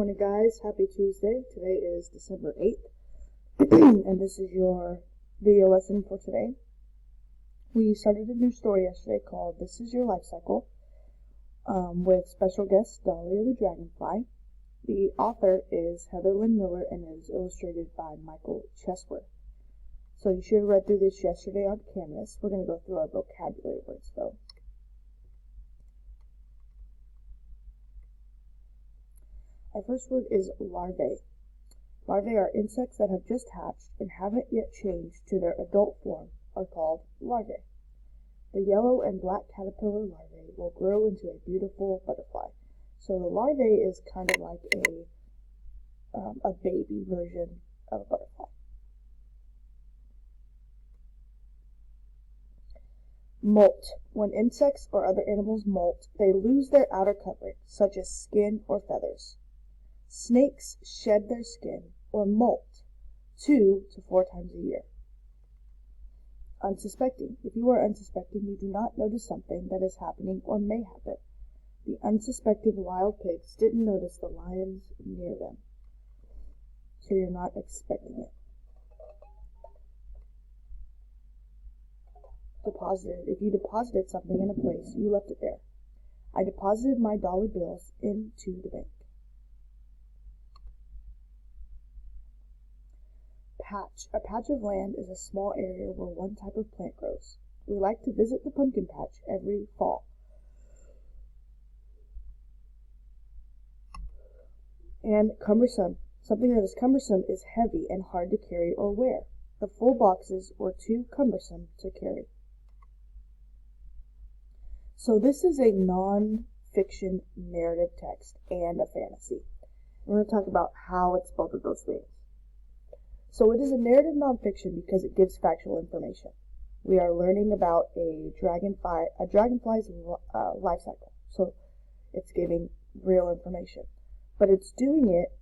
morning, guys. Happy Tuesday. Today is December 8th, and this is your video lesson for today. We started a new story yesterday called This Is Your Life Cycle with special guest Dahlia the Dragonfly. The author is Heather Lynn Miller and is illustrated by Michael Chesworth. So you should have read through this yesterday on Canvas. We're going to go through our vocabulary words, though. Our first word is larvae. Larvae are insects that have just hatched and haven't yet changed to their adult form are called larvae. The yellow and black caterpillar larvae will grow into a beautiful butterfly. So the larvae is kind of like a baby version of a butterfly. Molt. When insects or other animals molt, they lose their outer covering, such as skin or feathers. Snakes shed their skin, or molt, 2 to 4 times a year. Unsuspecting. If you are unsuspecting, you do not notice something that is happening or may happen. The unsuspecting wild pigs didn't notice the lions near them, so you're not expecting it. Deposited. If you deposited something in a place, you left it there. I deposited my dollar bills into the bank. Patch. A patch of land is a small area where one type of plant grows. We like to visit the pumpkin patch every fall. And cumbersome. Something that is cumbersome is heavy and hard to carry or wear. The full boxes were too cumbersome to carry. So this is a non-fiction narrative text and a fantasy. We're going to talk about how it's both of those things. So it is a narrative nonfiction because it gives factual information. We are learning about a dragonfly's life cycle. So it's giving real information. But it's doing it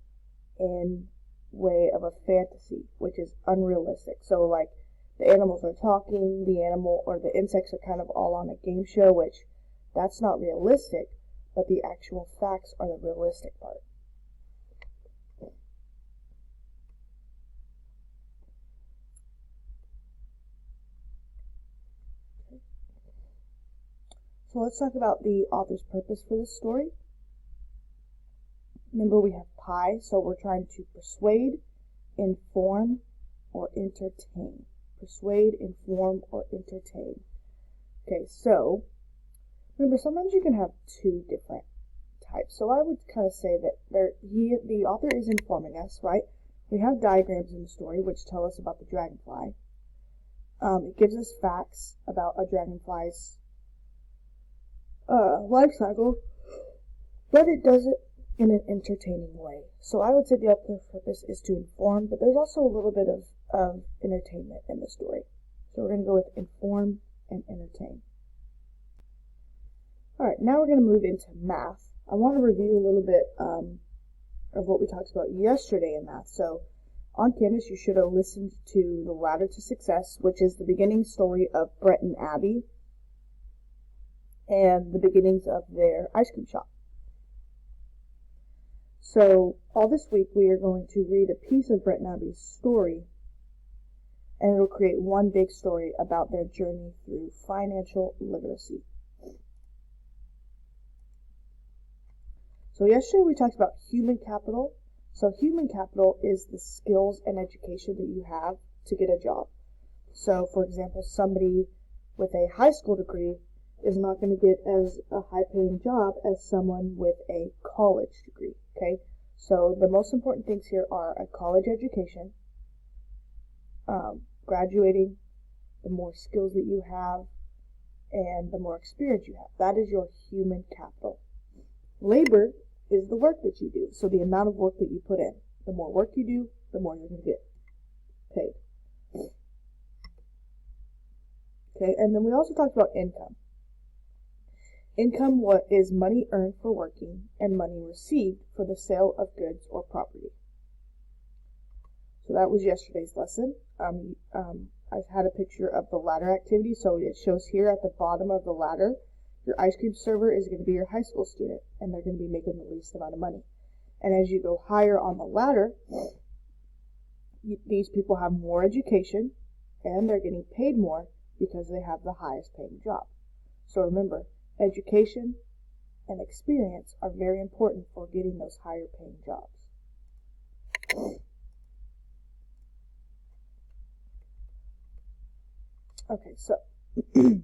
in way of a fantasy, which is unrealistic. So like the animals are talking, the animal or the insects are kind of all on a game show, which that's not realistic, but the actual facts are the realistic part. So let's talk about the author's purpose for this story. Remember, we have pie, so we're trying to persuade, inform, or entertain. Persuade, inform, or entertain. Okay, so remember, sometimes you can have two different types. So I would kind of say that the author is informing us, right? We have diagrams in the story which tell us about the dragonfly. It gives us facts about a dragonfly's life cycle, but it does it in an entertaining way. So I would say the author's purpose is to inform, but there's also a little bit of entertainment in the story. So we're going to go with inform and entertain. Alright, now we're going to move into math. I want to review a little bit of what we talked about yesterday in math. So on Canvas, you should have listened to The Ladder to Success, which is the beginning story of Brett and Abby and the beginnings of their ice cream shop. So all this week we are going to read a piece of Brett and Abby's story, and it'll create one big story about their journey through financial literacy. So yesterday we talked about human capital. So human capital is the skills and education that you have to get a job. So for example, somebody with a high school degree is not going to get as a high-paying job as someone with a college degree, okay? So the most important things here are a college education, graduating, the more skills that you have, and the more experience you have. That is your human capital. Labor is the work that you do, so the amount of work that you put in. The more work you do, the more you're going to get paid. Okay, and then we also talked about income. Income is money earned for working and money received for the sale of goods or property. So that was yesterday's lesson. I had a picture of the ladder activity, so it shows here at the bottom of the ladder, your ice cream server is going to be your high school student, and they're going to be making the least amount of money. And as you go higher on the ladder, these people have more education and they're getting paid more because they have the highest paying job. So remember, education and experience are very important for getting those higher paying jobs. Okay, so today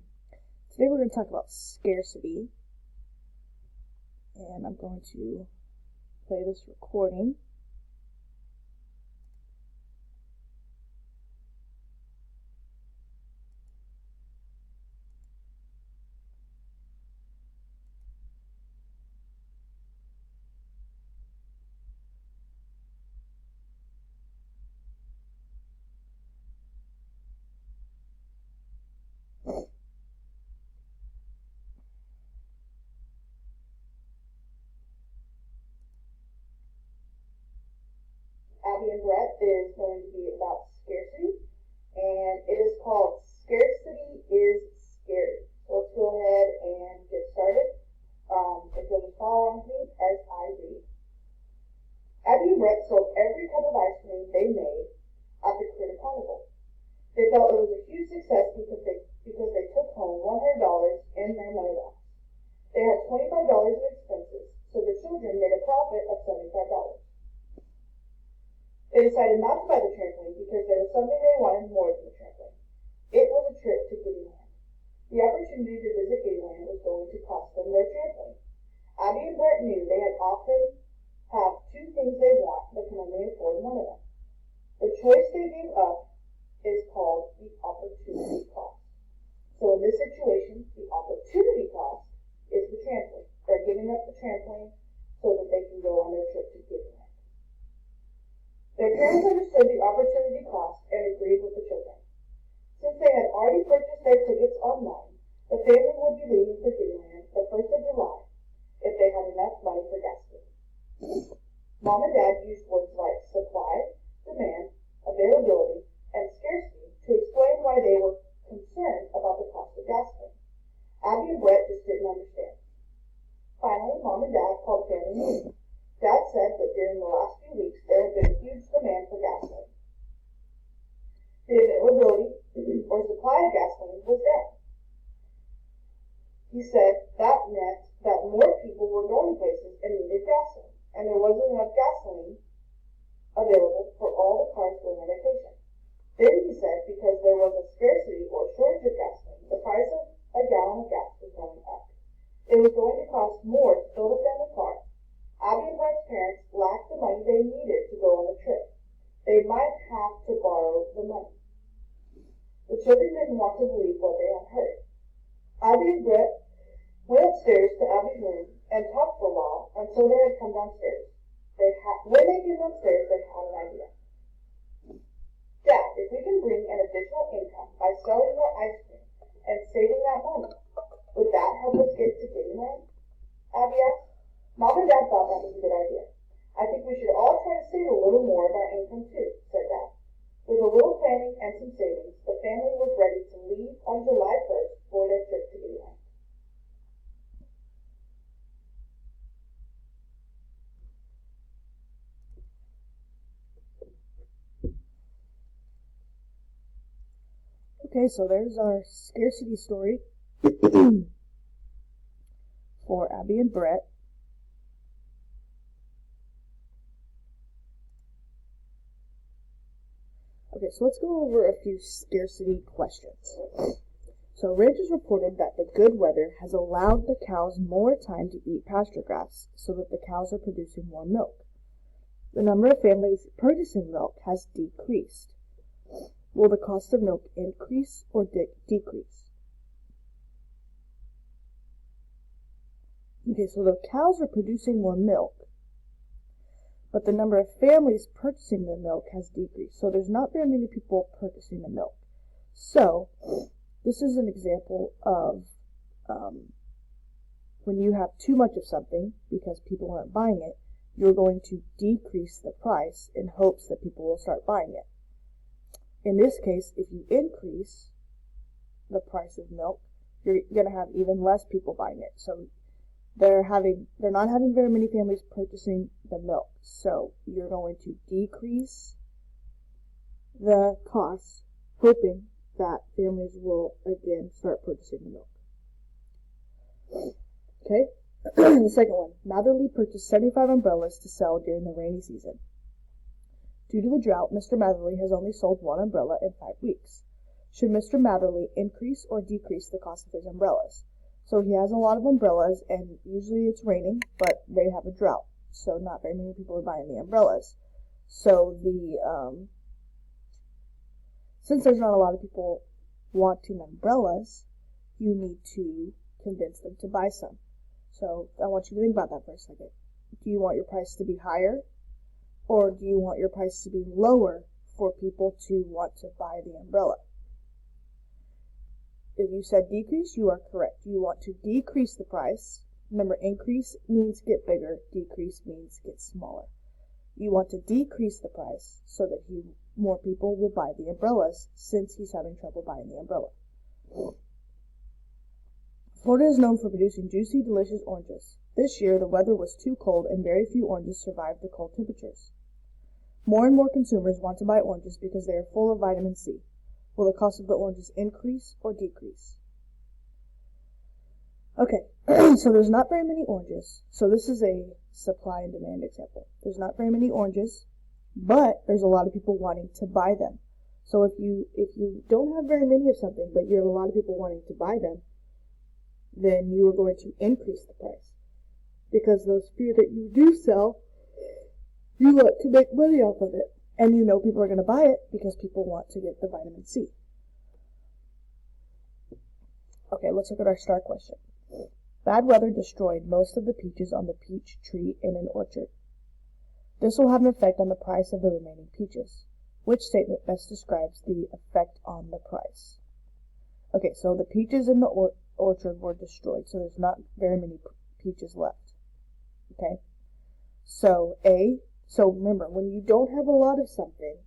we're going to talk about scarcity, and I'm going to play this recording. Abby and Brett is going to be about scarcity, and it is called Scarcity is Scary. So let's go ahead and get started. If you'll just follow along with me as I read. Abby and Brett sold every cup of ice cream they made at the Critter Carnival. They felt it was a huge success because they took home $100 in their money box. They had $25 in expenses, so the children made a profit of $75. They decided not to buy the trampoline because there was something they wanted more than the trampoline. It was a trip to Kittyland. The opportunity to visit Kittyland was going to cost them their trampoline. Abby and Brett knew they had often have two things they want but can only afford one of them. The choice they gave up is called the opportunity cost. So in this situation, the opportunity cost is the trampoline. They're giving up the trampoline so that they can go on their trip to Kittyland. Their parents understood the opportunity cost and agreed with the children. Since they had already purchased their tickets online, the family would be leaving for Kittyland the 1st of July if they had enough money for gasoline. Mom and Dad used words like supply, demand, availability, and scarcity to explain why they were concerned about the cost of gasoline. Abby and Brett just didn't understand. Finally, Mom and Dad called family meeting. Dad said that during the last few weeks there had been a huge demand for gasoline. The availability or supply of gasoline was down. He said that meant that more people were going places and needed gasoline, and there wasn't enough gasoline available for all the cars going on vacation. Then he said because there was a scarcity or shortage of gasoline, the price of a gallon of gas was going up. It was going to cost more to fill the family car. Abby and Brett's parents lacked the money they needed to go on the trip. They might have to borrow the money. The children didn't want to believe what they had heard. Abby and Brett went upstairs to Abby's room and talked for a while until they had come downstairs. When they came downstairs, they had an idea. Dad, if we can bring an additional income by selling more ice cream and saving that money, would that help us get to Kittyland? Abby asked. Mom and Dad thought that was a good idea. I think we should all try to save a little more of our income too, said Dad. With a little planning and some savings, the family was ready to leave on July 1st for their trip to Kittyland. Okay, so there's our scarcity story for Abby and Brett. Okay, so let's go over a few scarcity questions. So ranchers reported that the good weather has allowed the cows more time to eat pasture grass so that the cows are producing more milk. The number of families purchasing milk has decreased. Will the cost of milk increase or decrease? Okay, so the cows are producing more milk, but the number of families purchasing the milk has decreased. So there's not very many people purchasing the milk. So this is an example of when you have too much of something because people aren't buying it, you're going to decrease the price in hopes that people will start buying it. In this case, if you increase the price of milk, you're going to have even less people buying it. So they're not having very many families purchasing the milk. So you're going to decrease the costs, hoping that families will again start purchasing the milk. Okay. The second one, Matherly purchased 75 umbrellas to sell during the rainy season. Due to the drought, Mr. Matherly has only sold one umbrella in 5 weeks. Should Mr. Matherly increase or decrease the cost of his umbrellas? So he has a lot of umbrellas, and usually it's raining, but they have a drought, so not very many people are buying the umbrellas. So since there's not a lot of people wanting umbrellas, you need to convince them to buy some. So I want you to think about that for a second. Do you want your price to be higher, or do you want your price to be lower for people to want to buy the umbrella? If you said decrease, you are correct. You want to decrease the price. Remember, increase means get bigger, decrease means get smaller. You want to decrease the price so that more people will buy the umbrellas, since he's having trouble buying the umbrella. Florida is known for producing juicy, delicious oranges. This year, the weather was too cold and very few oranges survived the cold temperatures. More and more consumers want to buy oranges because they are full of vitamin C. Will the cost of the oranges increase or decrease? Okay, so there's not very many oranges. So this is a supply and demand example. There's not very many oranges, but there's a lot of people wanting to buy them. So if you don't have very many of something, but you have a lot of people wanting to buy them, then you are going to increase the price. Because those few that you do sell, you want to make money off of it. And you know people are going to buy it because people want to get the vitamin C. Okay, let's look at our star question. Bad weather destroyed most of the peaches on the peach tree in an orchard. This will have an effect on the price of the remaining peaches. Which statement best describes the effect on the price? Okay, so the peaches in the orchard were destroyed, so there's not very many peaches left. Okay, so So remember, when you don't have a lot of something,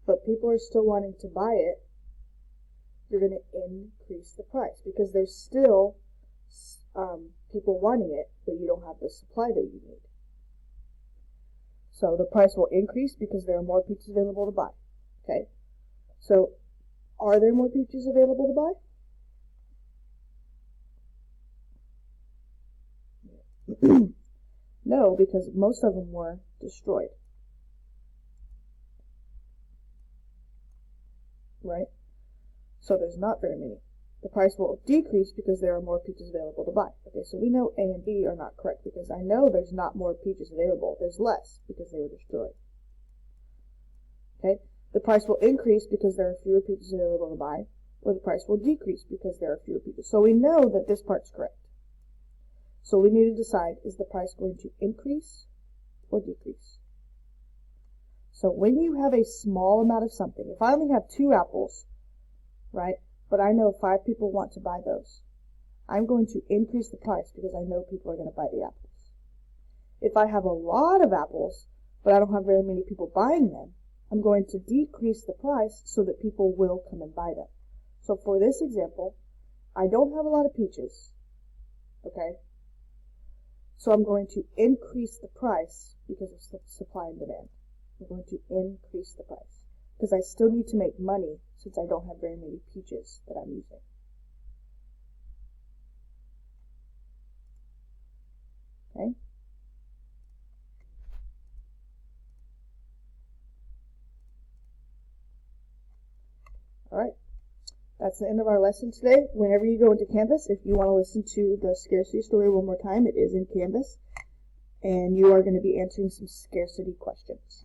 but people are still wanting to buy it, you're going to increase the price because there's still people wanting it, but you don't have the supply that you need. So the price will increase because there are more peaches available to buy. Okay, so are there more peaches available to buy? No, because most of them were destroyed. Right? So there's not very many. The price will decrease because there are more peaches available to buy. Okay, so we know A and B are not correct because I know there's not more peaches available. There's less because they were destroyed. Okay? The price will increase because there are fewer peaches available to buy, or the price will decrease because there are fewer peaches. So we know that this part's correct. So we need to decide, is the price going to increase or decrease? So when you have a small amount of something, if I only have 2 apples, right, but I know 5 people want to buy those, I'm going to increase the price because I know people are going to buy the apples. If I have a lot of apples, but I don't have very many people buying them, I'm going to decrease the price so that people will come and buy them. So for this example, I don't have a lot of peaches, okay? So I'm going to increase the price because of supply and demand. I'm going to increase the price because I still need to make money since I don't have very many peaches that I'm using. Okay? Alright. That's the end of our lesson today. Whenever you go into Canvas, if you want to listen to the scarcity story one more time, it is in Canvas. And you are going to be answering some scarcity questions.